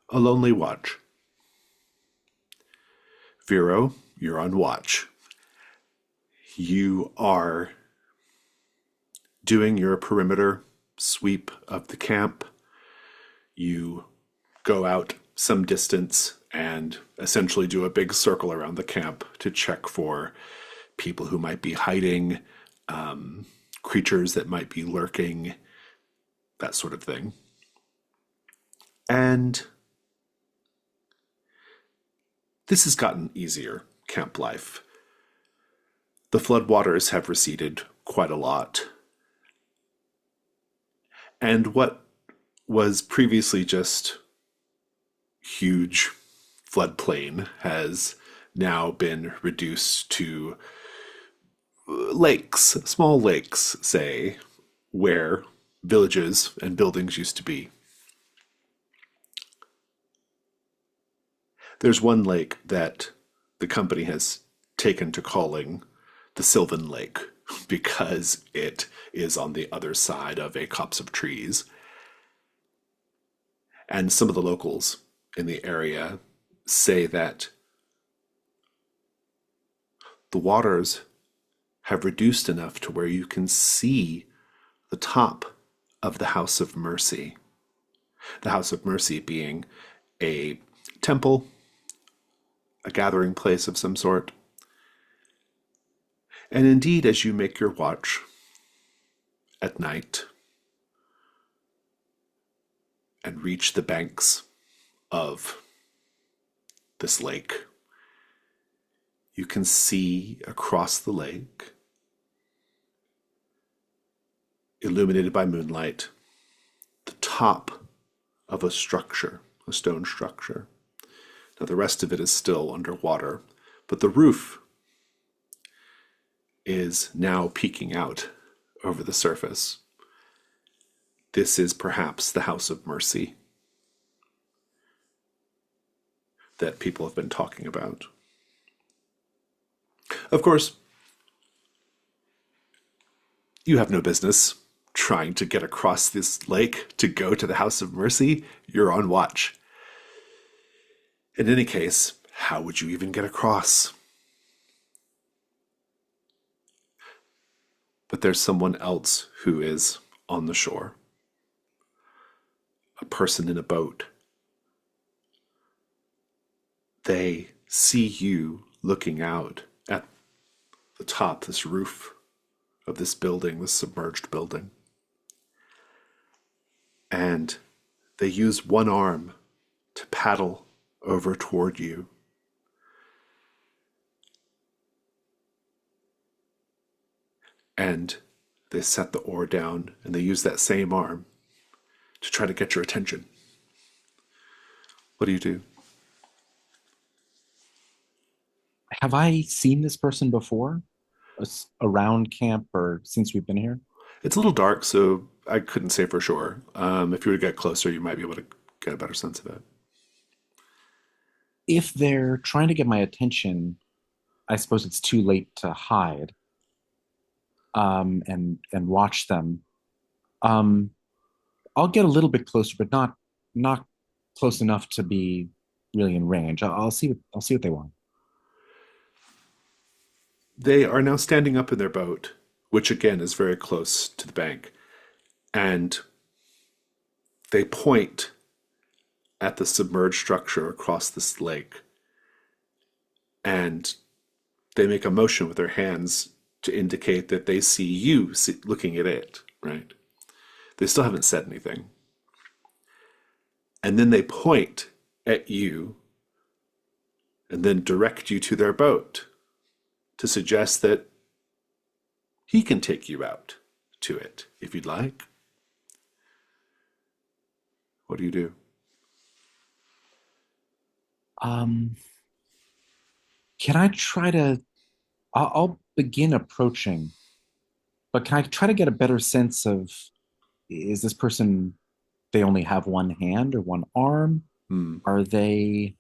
A lonely watch. Vero, you're on watch. You are doing your perimeter sweep of the camp. You go out some distance and essentially do a big circle around the camp to check for people who might be hiding, creatures that might be lurking, that sort of thing. And this has gotten easier, camp life. The floodwaters have receded quite a lot. And what was previously just huge floodplain has now been reduced to lakes, small lakes, say, where villages and buildings used to be. There's one lake that the company has taken to calling the Sylvan Lake because it is on the other side of a copse of trees. And some of the locals in the area say that the waters have reduced enough to where you can see the top of the House of Mercy. The House of Mercy being a temple, a gathering place of some sort. And indeed, as you make your watch at night and reach the banks of this lake, you can see across the lake, illuminated by moonlight, the top of a structure, a stone structure. Now, the rest of it is still underwater, but the roof is now peeking out over the surface. This is perhaps the House of Mercy that people have been talking about. Of course, you have no business trying to get across this lake to go to the House of Mercy. You're on watch. In any case, how would you even get across? But there's someone else who is on the shore. A person in a boat. They see you looking out at the top, this roof of this building, this submerged building. And they use one arm to paddle over toward you. And they set the oar down and they use that same arm to try to get your attention. What do you do? Have I seen this person before? Around camp or since we've been here? It's a little dark, so I couldn't say for sure. If you were to get closer, you might be able to get a better sense of it. If they're trying to get my attention, I suppose it's too late to hide and watch them. Um, I'll get a little bit closer, but not close enough to be really in range. I'll see what they want. They are now standing up in their boat, which again is very close to the bank, and they point at the submerged structure across this lake, and they make a motion with their hands to indicate that they see you looking at it, right? They still haven't said anything. And then they point at you and then direct you to their boat to suggest that he can take you out to it if you'd like. What do you do? Um, can I try to? I'll begin approaching, but can I try to get a better sense of is this person they only have one hand or one arm? Hmm. Are they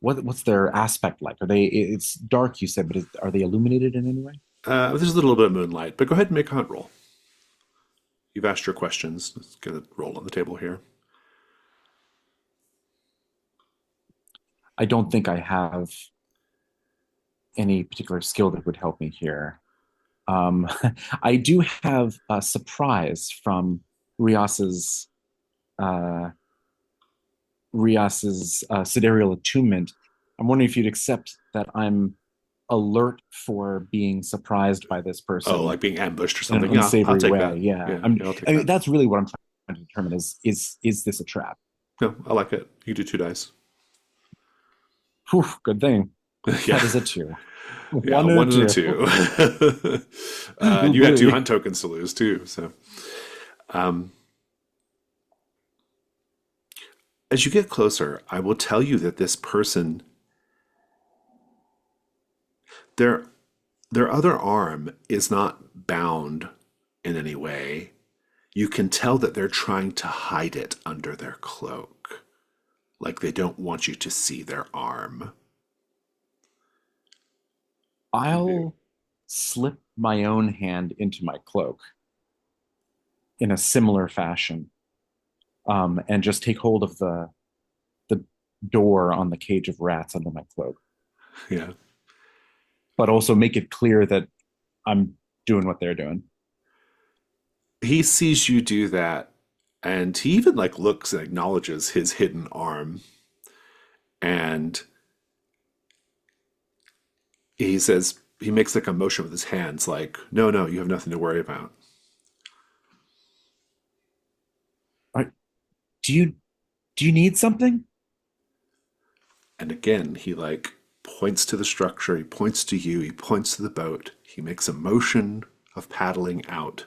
what's their aspect like? Are they it's dark you said, but are they illuminated in any way? There's a little bit of moonlight, but go ahead and make a hunt roll. You've asked your questions. Let's get a roll on the table here. I don't think I have any particular skill that would help me here. Um, I do have a surprise from Rias's uh, sidereal attunement. I'm wondering if you'd accept that I'm alert for being surprised by this Oh, person like being ambushed or in an something. Yeah, I'll unsavory take way. that. Yeah, Yeah, yeah, I'll take I mean, that. that's really what I'm trying to determine is this a trap? No, I like it. You do 2 dice. Whew, good thing. Yeah, That is a two. yeah, One and a one and a two. two. And Ooh, you got two boy. hunt tokens to lose too. So, um, as you get closer, I will tell you that this person, their their other arm is not bound in any way. You can tell that they're trying to hide it under their cloak, like they don't want you to see their arm. I'll slip my own hand into my cloak in a similar fashion, and just take hold of the door on the cage of rats under my cloak, Yeah. but also make it clear that I'm doing what they're doing. He sees you do that, and he even like looks and acknowledges his hidden arm, and he makes like a motion with his hands like, no, no, you have nothing to worry about. All right, do you do you need something? And again, he like points to the structure, he points to you, he points to the boat, he makes a motion of paddling out.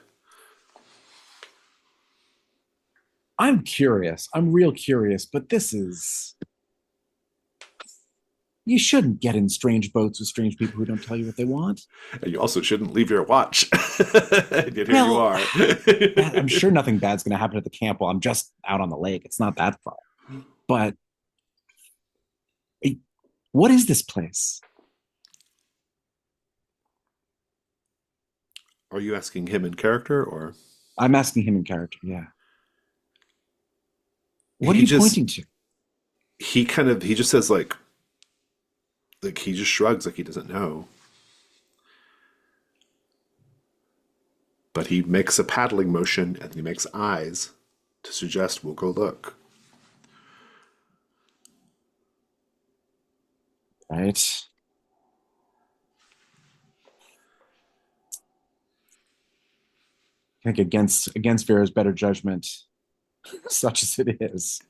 I'm curious. I'm real curious, but this is you shouldn't get in strange boats with strange people who don't tell you what they want. And you also shouldn't leave your watch. And yet here you Well, are. I'm sure nothing bad's going to happen at the camp while I'm just out on the lake. It's not that far. But eh, what is this place? Are you asking him in character or I'm asking him in character. Yeah. What are he you just pointing to? he just says like he just shrugs like he doesn't know. But he makes a paddling motion and he makes eyes to suggest we'll go look. Right. I think against Vera's better judgment, such as it is,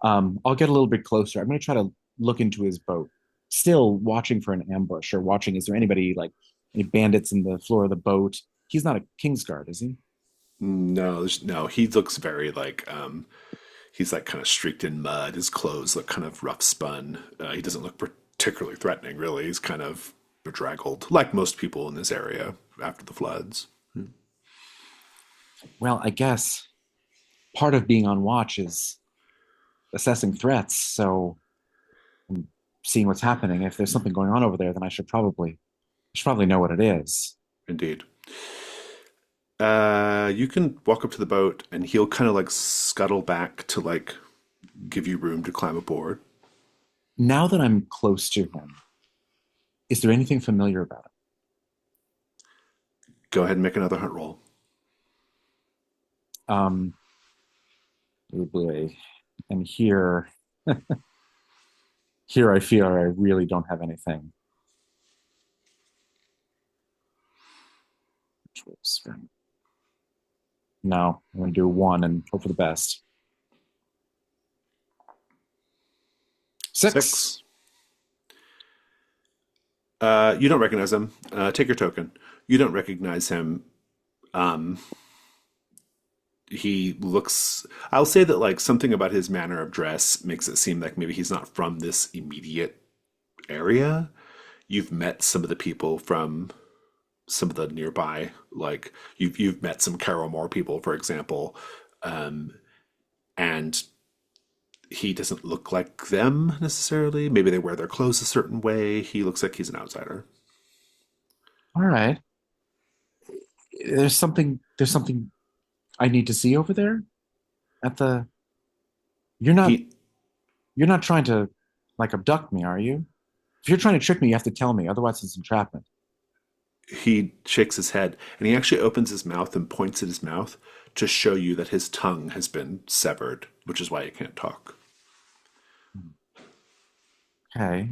I'll get a little bit closer. I'm going to try to look into his boat, still watching for an ambush or watching. Is there anybody like any bandits in the floor of the boat? He's not a Kingsguard, is he? No, no, he looks very like he's like kind of streaked in mud. His clothes look kind of rough spun. He doesn't look particularly threatening, really. He's kind of bedraggled, like most people in this area after the floods. Well, I guess part of being on watch is assessing threats. So I'm seeing what's happening. If there's something going on over there, then I should probably know what it is. Indeed. You can walk up to the boat, and he'll kind of like scuttle back to like give you room to climb aboard. Now that I'm close to him, is there anything familiar about Go ahead and make another hunt roll. it? Oh boy. And here I feel I really don't have anything. No, I'm gonna do one and hope for the best. Six. 6. You don't recognize him. Take your token. You don't recognize him. Um, he looks. I'll say that like something about his manner of dress makes it seem like maybe he's not from this immediate area. You've met some of the people from some of the nearby, like you've met some Carol Moore people, for example, um, and he doesn't look like them necessarily. Maybe they wear their clothes a certain way. He looks like he's an outsider. All right. There's something I need to see over there at the you're not He you're not trying to like abduct me, are you? If you're trying to trick me, you have to tell me. Otherwise, it's entrapment. He shakes his head and he actually opens his mouth and points at his mouth to show you that his tongue has been severed, which is why he can't talk. Okay.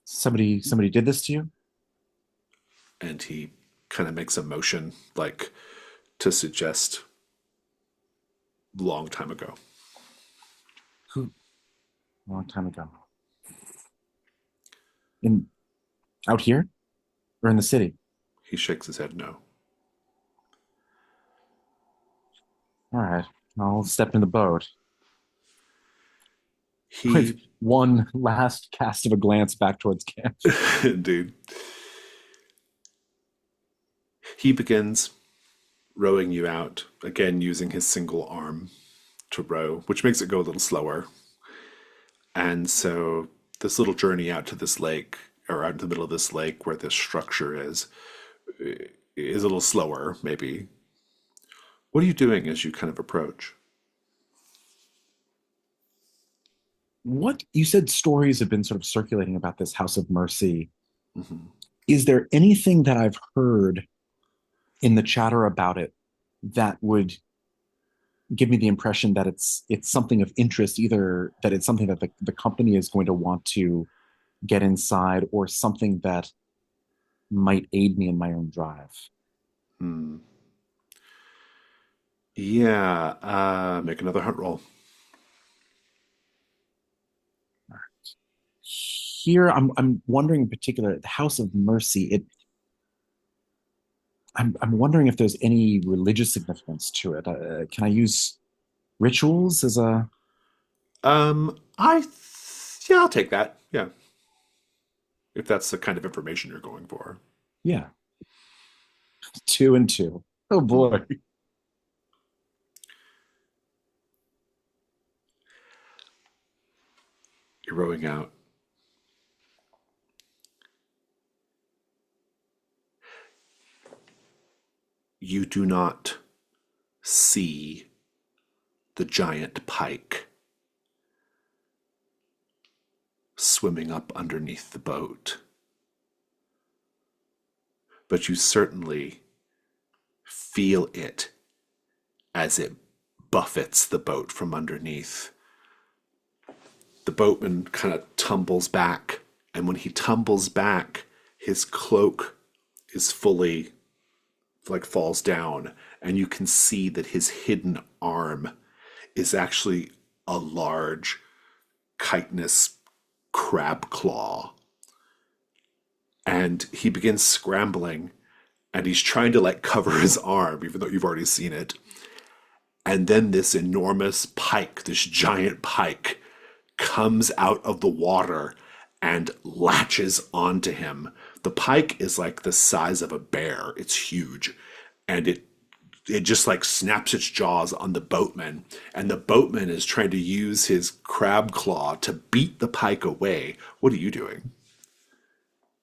Somebody did this to you? And he kind of makes a motion like to suggest long time ago. Who? A long time ago. In out here or in the city? He shakes his head no. All right. I'll step in the boat with He, one last cast of a glance back towards camp. dude, he begins rowing you out, again using his single arm to row, which makes it go a little slower. And so this little journey out to this lake, or out in the middle of this lake where this structure is a little slower, maybe. What are you doing as you kind of approach? What you said stories have been sort of circulating about this House of Mercy. Hmm. Is there anything that I've heard in the chatter about it that would give me the impression that it's something of interest, either that it's something that the company is going to want to get inside or something that might aid me in my own drive? Hmm. Yeah, make another hunt roll. Here I'm wondering in particular, the House of Mercy, I'm wondering if there's any religious significance to it. Can I use rituals as a Yeah, I'll take that. Yeah, if that's the kind of information you're going for. yeah, two and two? Oh Hmm. boy. You're rowing out. You do not see the giant pike swimming up underneath the boat, but you certainly feel it as it buffets the boat from underneath. The boatman kind of tumbles back, and when he tumbles back, his cloak is fully like falls down, and you can see that his hidden arm is actually a large chitinous crab claw. And he begins scrambling and he's trying to like cover his arm, even though you've already seen it. And then this enormous pike, this giant pike, comes out of the water and latches onto him. The pike is like the size of a bear. It's huge. And it just like snaps its jaws on the boatman. And the boatman is trying to use his crab claw to beat the pike away. What are you doing?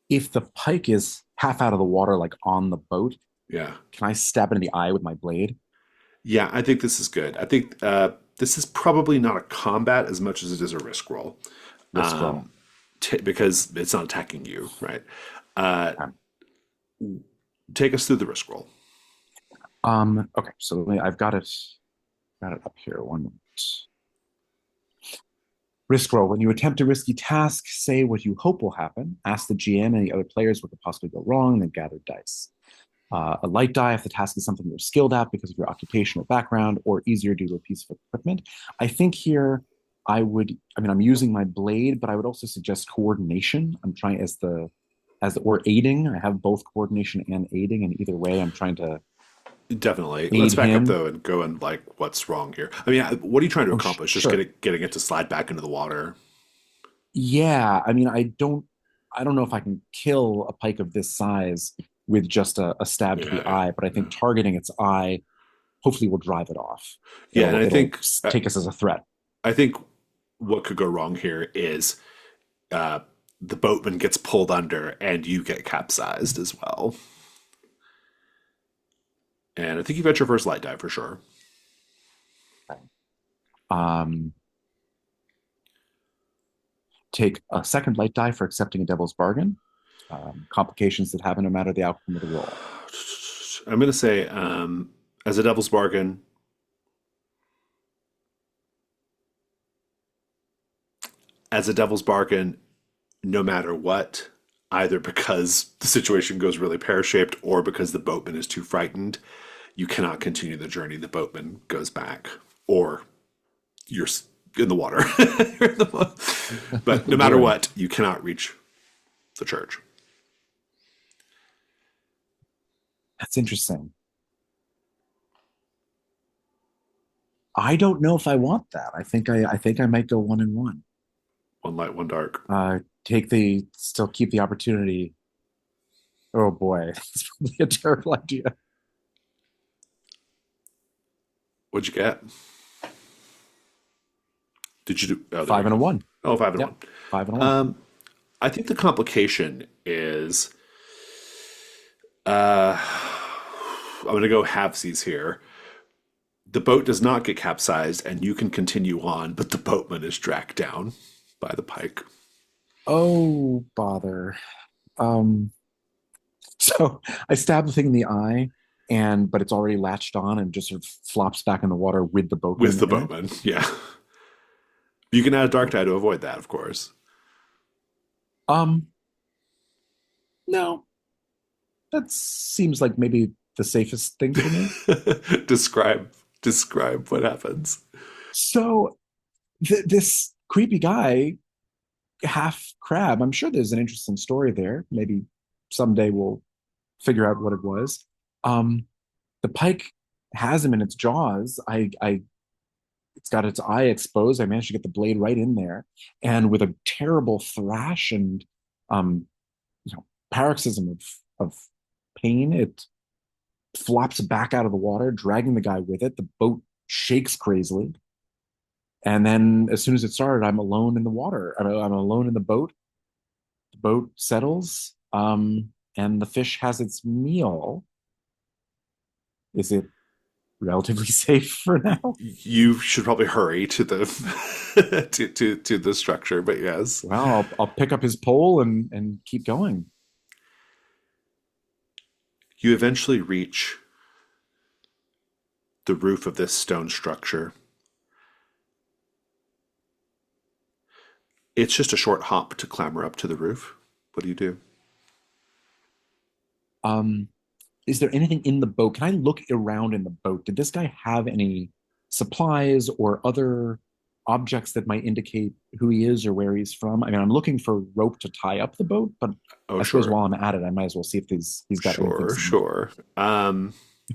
If the pike is half out of the water, like on the boat, Yeah. can I stab it in the eye with my blade? Yeah, I think this is good. I think this is probably not a combat as much as it is a risk roll, Risk roll. because it's not attacking you, right? Uh, Okay. Take us through the risk roll. Okay, so I've got it up here. One moment. Risk roll. When you attempt a risky task, say what you hope will happen. Ask the GM and the other players what could possibly go wrong, and then gather dice. A light die if the task is something you're skilled at because of your occupation or background, or easier due to a piece of equipment. I think here I mean, I'm using my blade, but I would also suggest coordination. I'm trying or aiding. I have both coordination and aiding, and either way, I'm trying to Definitely. Let's aid back up him. though and go and like what's wrong here. I mean, what are you trying to Oh, accomplish? Just sure. getting it to slide back into the water. Yeah, I mean, I don't know if I can kill a pike of this size with just a stab to the Yeah, eye, but I think yeah, targeting its eye hopefully will drive it off. yeah. And It'll take us as a threat. I think what could go wrong here is uh, the boatman gets pulled under and you get capsized as well. And I think you've had your first light dive for sure. Um, take a second light die for accepting a devil's bargain. Complications that happen no matter the outcome of the roll. I'm going to say, as a devil's bargain, as a devil's bargain, no matter what, either because the situation goes really pear shaped or because the boatman is too frightened, you cannot continue the journey. The boatman goes back, or you're in the water. But no matter Ruined. what, you cannot reach the church. That's interesting. I don't know if I want that. I think I might go one and one. One light, one dark. Take the still keep the opportunity. Oh boy, it's probably a terrible idea. What'd you get? Did you do? Oh, there you Five and a go. one. Oh, five and one. Yep, five and a one. I think the complication is uh, I'm going to go halvesies here. The boat does not get capsized, and you can continue on, but the boatman is dragged down by the pike. Oh bother. Um, so I stab the thing in the eye, and but it's already latched on and just sort of flops back in the water with the With boatman the in it. boatman. Yeah. You can add a dark die to avoid that, of course. Um, no, that seems like maybe the safest thing for me. describe describe what happens. So this creepy guy, half crab. I'm sure there's an interesting story there. Maybe someday we'll figure out what it was. Um, the pike has him in its jaws. It's got its eye exposed. I managed to get the blade right in there, and with a terrible thrash and um, paroxysm of pain, it flops back out of the water, dragging the guy with it. The boat shakes crazily, and then as soon as it started, I'm alone in the water. I'm alone in the boat. The boat settles, and the fish has its meal. Is it relatively safe for now? You should probably hurry to the to the structure, but yes. Well, I'll pick up his pole and keep going. You eventually reach the roof of this stone structure. It's just a short hop to clamber up to the roof. What do you do? Um, is there anything in the boat? Can I look around in the boat? Did this guy have any supplies or other objects that might indicate who he is or where he's from? I mean, I'm looking for rope to tie up the boat, but Oh, I suppose sure. while I'm at it, I might as well see if he's got anything Sure, sure.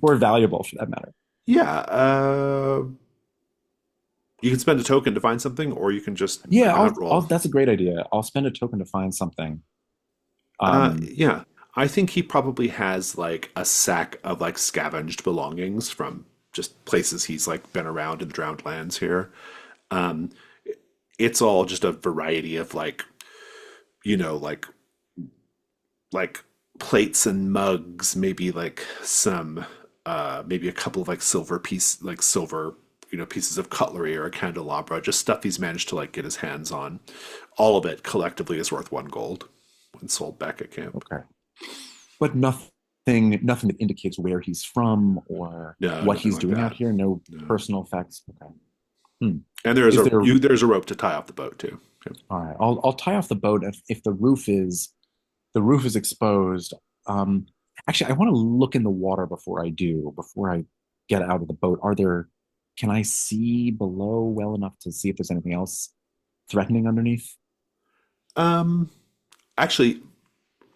more valuable for that matter. Yeah, you can spend a token to find something, or you can just Yeah, make a hunt I'll roll. that's a great idea. I'll spend a token to find something. Um, Yeah, I think he probably has like a sack of like scavenged belongings from just places he's like been around in the drowned lands here. Um, it's all just a variety of like, you know, like plates and mugs, maybe like some, maybe a couple of like silver, pieces of cutlery or a candelabra, just stuff he's managed to like get his hands on. All of it collectively is worth 1 gold when sold back at camp. okay. But nothing that indicates where he's from or No, what nothing he's like doing out that. here. No No. personal effects. Okay. Hmm. And there's Is a there? there's a rope to tie off the boat too. Okay. All right. I'll tie off the boat if the roof is exposed. Um, actually, I want to look in the water before I get out of the boat. Can I see below well enough to see if there's anything else threatening underneath? Um, Actually,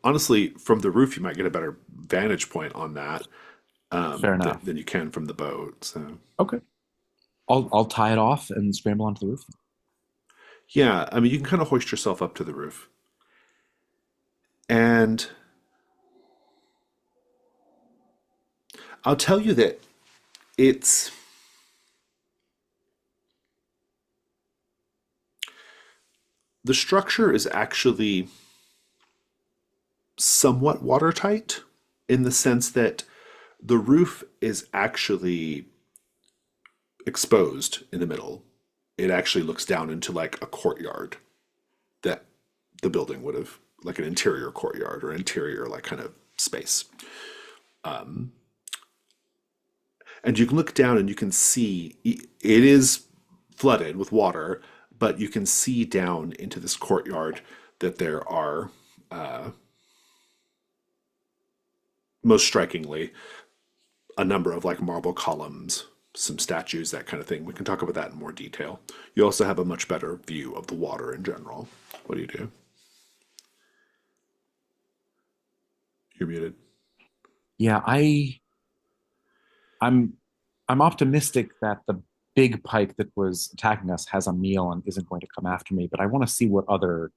honestly, from the roof, you might get a better vantage point on that Fair enough. than you can from the boat. So, Okay. I'll tie it off and scramble onto the roof. yeah, I mean, you can kind of hoist yourself up to the roof. And I'll tell you that it's the structure is actually somewhat watertight in the sense that the roof is actually exposed in the middle. It actually looks down into like a courtyard that the building would have, like an interior courtyard or interior like kind of space. And you can look down and you can see it is flooded with water, but you can see down into this courtyard that there are, most strikingly, a number of like marble columns, some statues, that kind of thing. We can talk about that in more detail. You also have a much better view of the water in general. What do you do? You're muted. Yeah, I'm I'm optimistic that the big pike that was attacking us has a meal and isn't going to come after me, but I want to see what other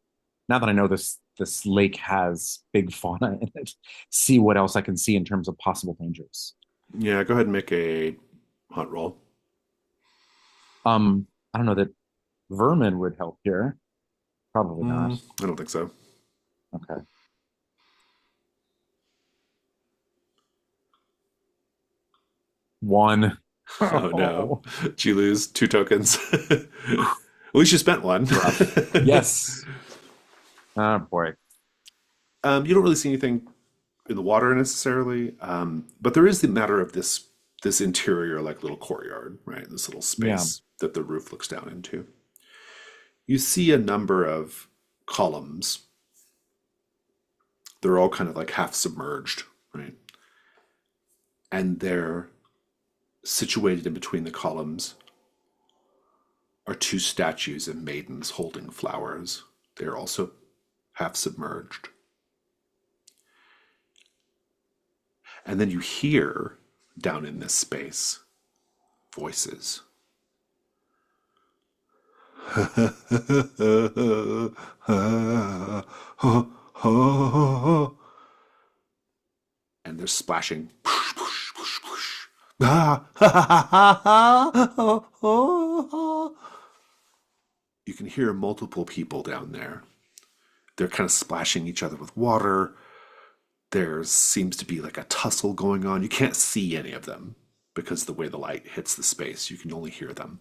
now that I know this lake has big fauna in it, see what else I can see in terms of possible dangers. Yeah, go ahead and make a hunt roll. I don't know that vermin would help here. Probably not. I don't think so. Okay. One. Oh no. Oh, Did you lose 2 tokens? At least you spent one. rough. Yes. Oh boy. You don't really see anything in the water necessarily, but there is the matter of this interior like little courtyard, right? This little Yeah. space that the roof looks down into. You see a number of columns. They're all kind of like half submerged, right? And they're situated in between the columns are 2 statues of maidens holding flowers. They're also half submerged. And then you hear down in this space voices. And they're splashing. You can hear multiple people down there. They're kind of splashing each other with water. There seems to be like a tussle going on. You can't see any of them because the way the light hits the space, you can only hear them.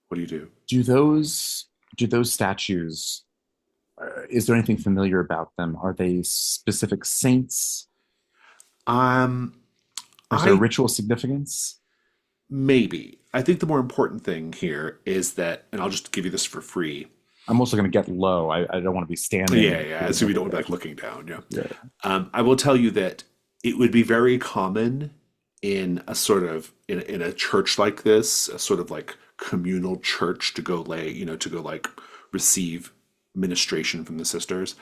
What do you do? Do those statues is there anything familiar about them? Are they specific saints? Um, Or is there I ritual significance? maybe. I think the more important thing here is that, and I'll just give you this for free. I'm also going to get low. I don't want to be Yeah, standing. yeah. So we don't want to be like looking down. Yeah. Yeah. I will tell you that it would be very common in a sort of in a church like this, a sort of like communal church to go lay, to go like receive ministration from the sisters.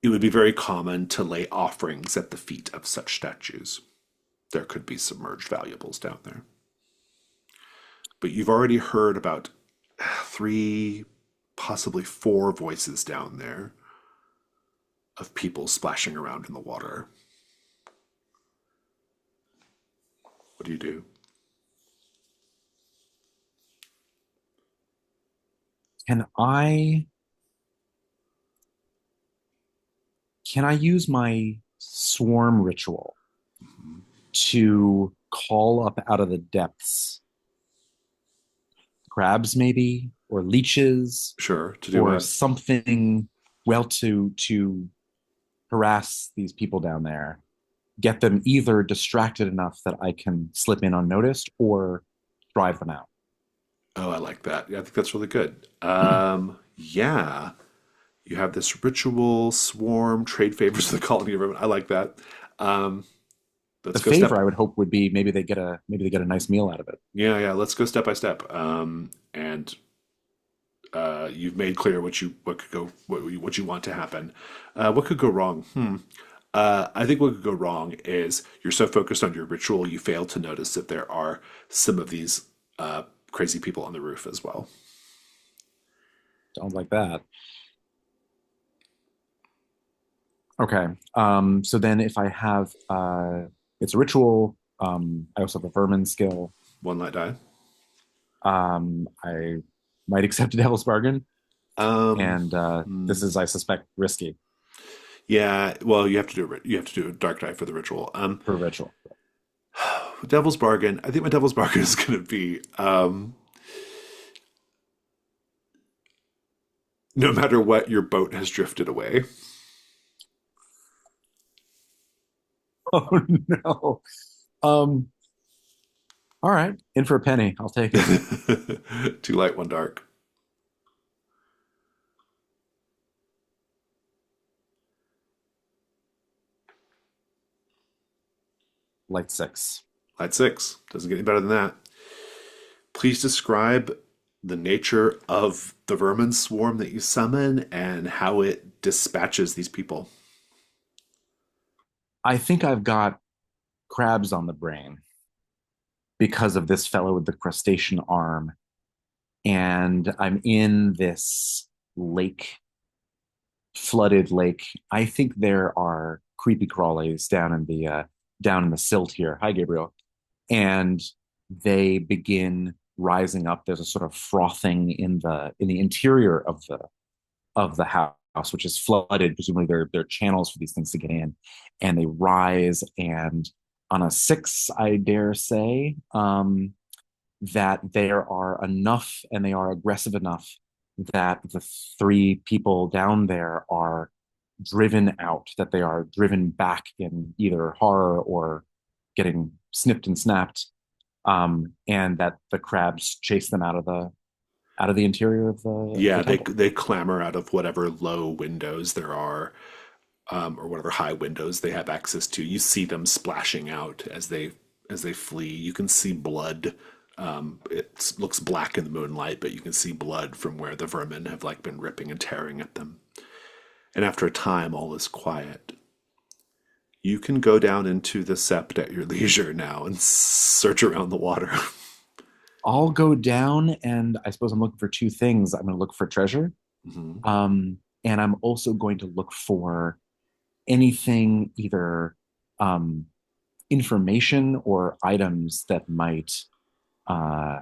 It would be very common to lay offerings at the feet of such statues. There could be submerged valuables down there. But you've already heard about 3, possibly 4 voices down there of people splashing around in the water. What do you do? Can I can I use my swarm ritual to call up out of the depths crabs maybe or leeches Sure, to do or what? something well to harass these people down there, get them either distracted enough that I can slip in unnoticed or drive them out. Oh, I like that. Yeah, I think that's really good. Yeah, you have this ritual swarm trade favors with the colony of everyone. I like that. Um, The let's go favor step. I would hope would be maybe they get a nice meal out of it. Yeah, yeah. Let's go step by step. And you've made clear what could go what you want to happen. What could go wrong? I think what could go wrong is you're so focused on your ritual you fail to notice that there are some of these crazy people on the roof as well. Don't like that. Okay. So then if I have it's a ritual, I also have a vermin skill. One light die. I might accept a devil's bargain, Um, and this is, I suspect, risky yeah. Well, you have to do a dark die for the ritual. for a ritual. Devil's bargain. I think my devil's bargain is going to be No matter what, your boat has drifted away. Oh no. Um, all right, in for a penny. I'll take it. Two light, one dark. Light six. Light six. Doesn't get any better than that. Please describe the nature of the vermin swarm that you summon and how it dispatches these people. I think I've got crabs on the brain because of this fellow with the crustacean arm. And I'm in this lake, flooded lake. I think there are creepy crawlies down in the silt here. Hi, Gabriel. And they begin rising up. There's a sort of frothing in the interior of the house, which is flooded. Presumably, there are channels for these things to get in, and they rise. And on a six, I dare say, that there are enough, and they are aggressive enough that the three people down there are driven out, that they are driven back in either horror or getting snipped and snapped, and that the crabs chase them out of the interior of the Yeah, temple. they clamber out of whatever low windows there are, or whatever high windows they have access to. You see them splashing out as they flee. You can see blood. It looks black in the moonlight, but you can see blood from where the vermin have like been ripping and tearing at them. And after a time, all is quiet. You can go down into the sept at your leisure now and search around the water. I'll go down, and I suppose I'm looking for two things. I'm going to look for treasure, Mhm. and I'm also going to look for anything, either um, information or items that might, uh,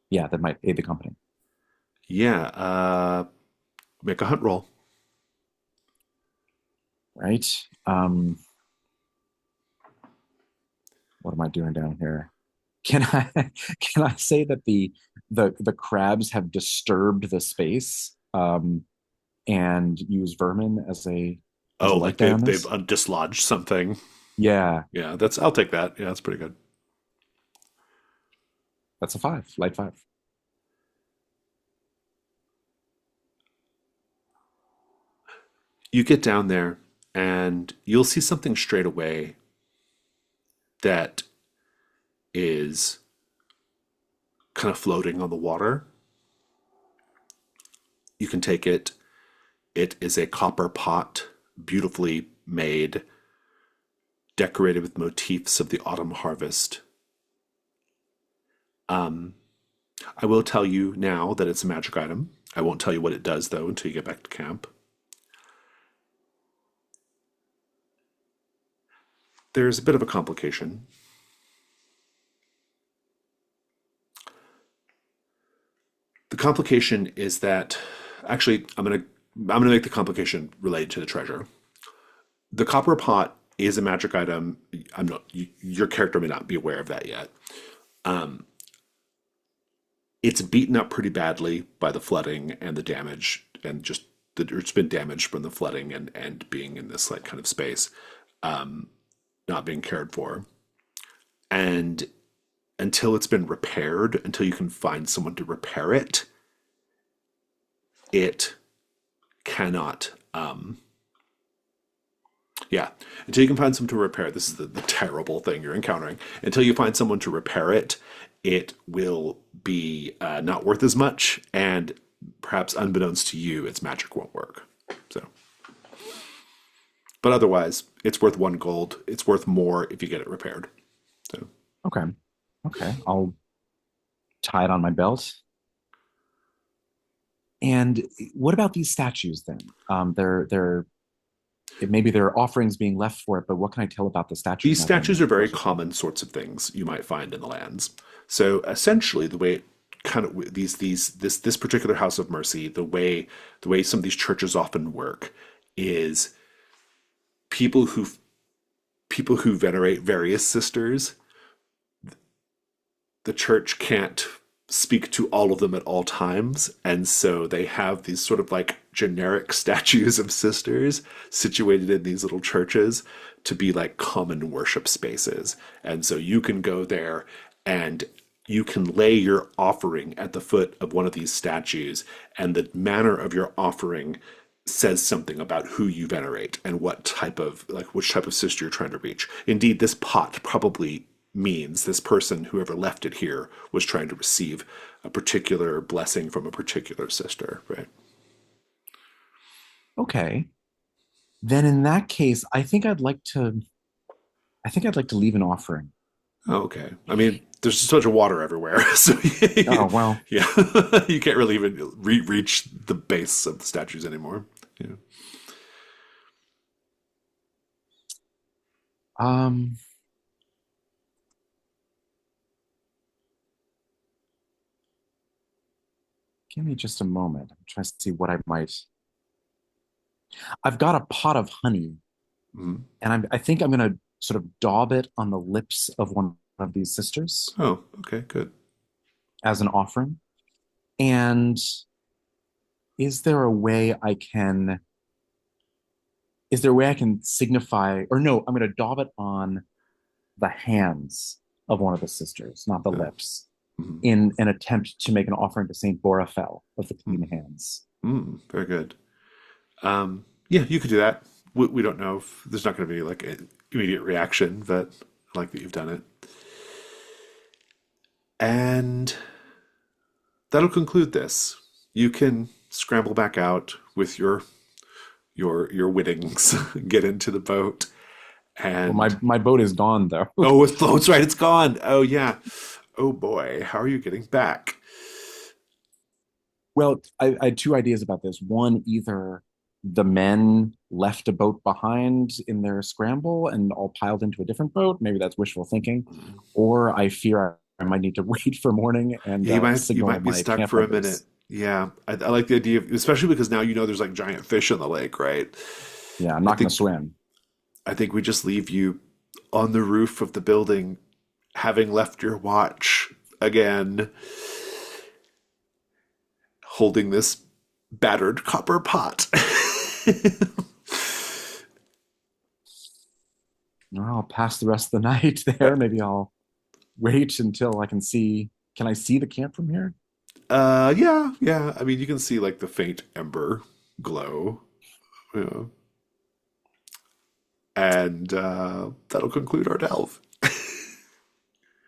yeah, that might aid the company. Yeah, make a hunt roll. Right? What am I doing down here? Can I can I say that the crabs have disturbed the space, and use vermin as a Oh, light like die on they've this? dislodged something. Yeah, Yeah, that's I'll take that. Yeah, that's pretty good. that's a five, light five. You get down there and you'll see something straight away that is kind of floating on the water. You can take it. It is a copper pot, beautifully made, decorated with motifs of the autumn harvest. Um, I will tell you now that it's a magic item. I won't tell you what it does though until you get back to camp. There's a bit of a complication. The complication is that actually I'm gonna make the complication related to the treasure. The copper pot is a magic item. I'm not your character may not be aware of that yet. It's beaten up pretty badly by the flooding and the damage and just it's been damaged from the flooding and being in this like kind of space, not being cared for. And until it's been repaired, until you can find someone to repair it, it cannot yeah, until you can find someone to repair it, this is the terrible thing you're encountering. Until you find someone to repair it, it will be not worth as much, and perhaps unbeknownst to you, its magic won't work. So, but otherwise, it's worth one gold. It's worth more if you get it repaired. So, Okay, okay, I'll tie it on my belt. And what about these statues then? They're maybe there are offerings being left for it, but what can I tell about the statues these now that I'm statues are very closer to them? common sorts of things you might find in the lands. So essentially, the way it kind of this particular House of Mercy, the way some of these churches often work, is people who people who venerate various sisters. The church can't. speak to all of them at all times. And so they have these sort of like generic statues of sisters situated in these little churches to be like common worship spaces. And so you can go there and you can lay your offering at the foot of one of these statues, and the manner of your offering says something about who you venerate and what type of like which type of sister you're trying to reach. Indeed, this pot probably means this person, whoever left it here, was trying to receive a particular blessing from a particular sister, right? Okay. Then in that case, I think I'd like to leave an offering. Oh, okay. I mean, there's just a bunch of water everywhere, so Oh, well. yeah, you can't really even reach the base of the statues anymore. Yeah. Um, Give me just a moment. I'm trying to see what I might. I've got a pot of honey, Mhm. and I think I'm going to sort of daub it on the lips of one of these sisters Oh, okay, good. as an offering. And is there a way I can is there a way I can signify, or no, I'm going to daub it on the hands of one of the sisters, not the Uh, lips, mhm. in an attempt to make an offering to Saint Borophel of the Mm, clean hands. very good. Yeah, you could do that. We don't know if there's not going to be like an immediate reaction, but I like that you've done it. And that'll conclude this. You can scramble back out with your winnings, get into the boat, Well, and my boat is gone though. oh, it's floats right. It's gone. Oh yeah. Oh boy, how are you getting back? Well, I had two ideas about this. One, either the men left a boat behind in their scramble and all piled into a different boat. Maybe that's wishful thinking. Or I fear I might need to wait for morning and Yeah, you signal might be my stuck camp for a minute. members. Yeah, I like the idea of, especially because now you know there's like giant fish in the lake, right? Yeah, I'm I not going to think swim. I think we just leave you on the roof of the building, having left your watch again, holding this battered copper pot. I'll pass the rest of the night there. Maybe I'll wait until I can see. Can I see the camp from here? Yeah, yeah. I mean, you can see like the faint ember glow, you know, and that'll conclude our delve.